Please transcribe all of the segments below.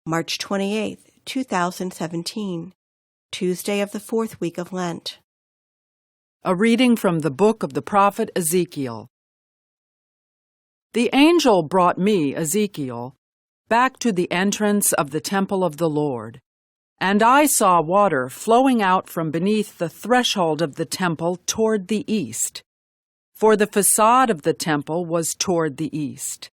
March 28, 2017, Tuesday of the 4th week of Lent. A reading from the book of the prophet Ezekiel. The angel brought me, Ezekiel, back to the entrance of the temple of the Lord, and I saw water flowing out from beneath the threshold of the temple toward the east, for the facade of the temple was toward the east.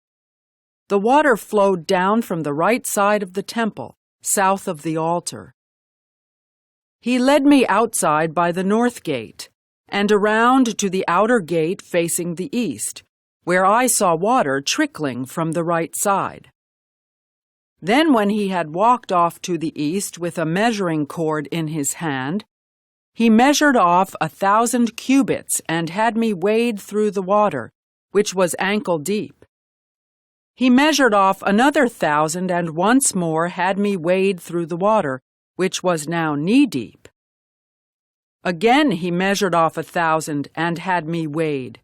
The water flowed down from the right side of the temple, south of the altar. He led me outside by the north gate, and around to the outer gate facing the east, where I saw water trickling from the right side. Then when he had walked off to the east with a measuring cord in his hand, he measured off 1,000 cubits and had me wade through the water, which was ankle deep. He measured off another 1,000 and once more had me wade through the water, which was now knee-deep. Again he measured off 1,000 and had me wade.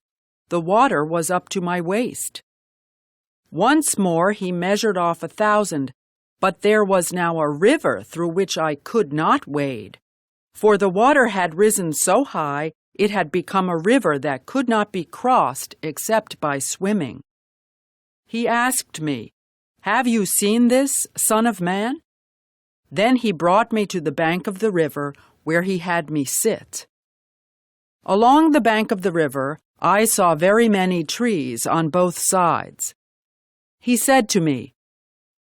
The water was up to my waist. Once more he measured off 1,000, but there was now a river through which I could not wade, for the water had risen so high it had become a river that could not be crossed except by swimming. He asked me, "Have you seen this, Son of Man?" Then he brought me to the bank of the river, where he had me sit. Along the bank of the river, I saw very many trees on both sides. He said to me,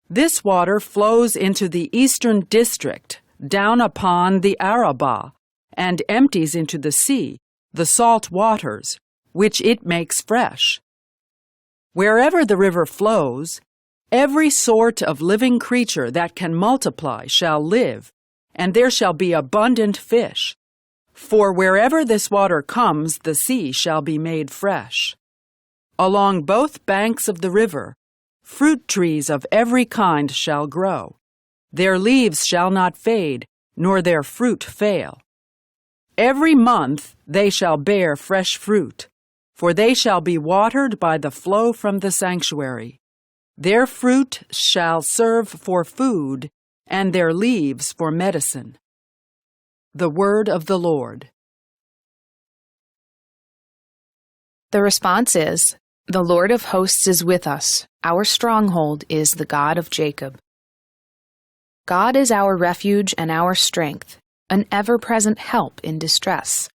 "This water flows into the eastern district, down upon the Arabah, and empties into the sea, the salt waters, which it makes fresh. Wherever the river flows, every sort of living creature that can multiply shall live, and there shall be abundant fish. For wherever this water comes, the sea shall be made fresh. Along both banks of the river, fruit trees of every kind shall grow. Their leaves shall not fade, nor their fruit fail. Every month they shall bear fresh fruit, for they shall be watered by the flow from the sanctuary. Their fruit shall serve for food, and their leaves for medicine." The word of the Lord. The response is, "The Lord of hosts is with us. Our stronghold is the God of Jacob." God is our refuge and our strength, an ever-present help in distress.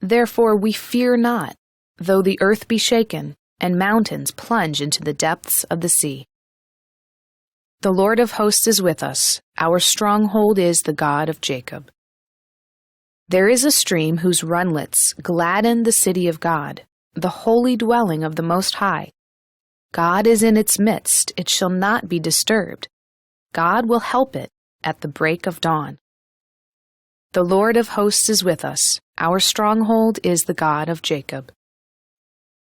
Therefore we fear not, though the earth be shaken, and mountains plunge into the depths of the sea. The Lord of hosts is with us. Our stronghold is the God of Jacob. There is a stream whose runlets gladden the city of God, the holy dwelling of the Most High. God is in its midst, it shall not be disturbed. God will help it at the break of dawn. The Lord of hosts is with us. Our stronghold is the God of Jacob.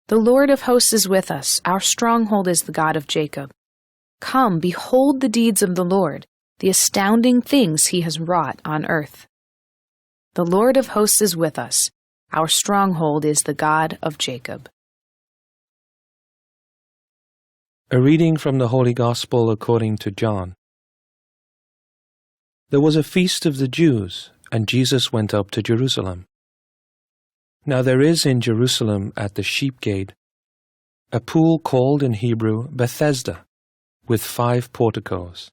The Lord of hosts is with us. Our stronghold is the God of Jacob. Come, behold the deeds of the Lord, the astounding things he has wrought on earth. The Lord of hosts is with us. Our stronghold is the God of Jacob. A reading from the Holy Gospel according to John. There was a feast of the Jews, and Jesus went up to Jerusalem. Now there is in Jerusalem at the sheep gate a pool called in Hebrew Bethesda, with 5 porticos.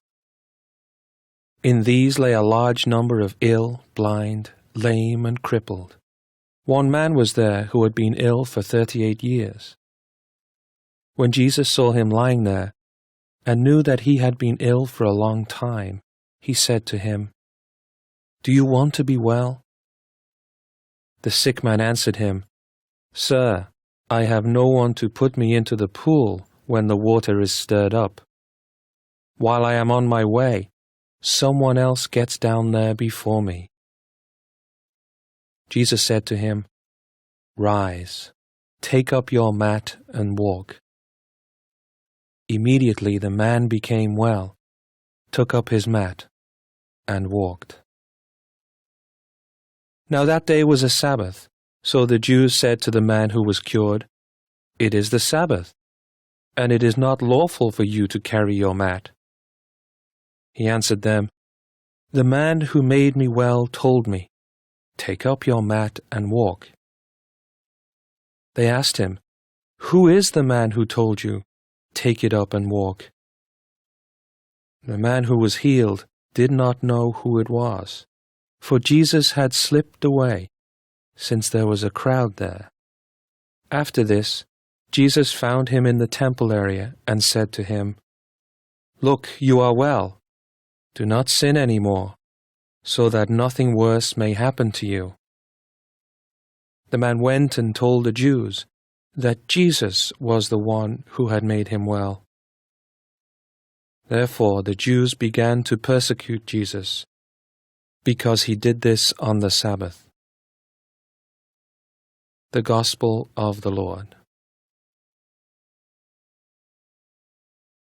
In these lay a large number of ill, blind, lame, and crippled. One man was there who had been ill for 38 years. When Jesus saw him lying there, and knew that he had been ill for a long time, he said to him, "Do you want to be well?" The sick man answered him, "Sir, I have no one to put me into the pool when the water is stirred up. While I am on my way, someone else gets down there before me." Jesus said to him, "Rise, take up your mat and walk." Immediately the man became well, took up his mat, and walked. Now that day was a Sabbath, so the Jews said to the man who was cured, "It is the Sabbath, and it is not lawful for you to carry your mat." He answered them, "The man who made me well told me, 'Take up your mat and walk.'" They asked him, "Who is the man who told you, 'Take it up and walk'?" The man who was healed did not know who it was, for Jesus had slipped away, since there was a crowd there. After this, Jesus found him in the temple area and said to him, "Look, you are well. Do not sin any more, so that nothing worse may happen to you." The man went and told the Jews that Jesus was the one who had made him well. Therefore the Jews began to persecute Jesus, because he did this on the Sabbath. The Gospel of the Lord.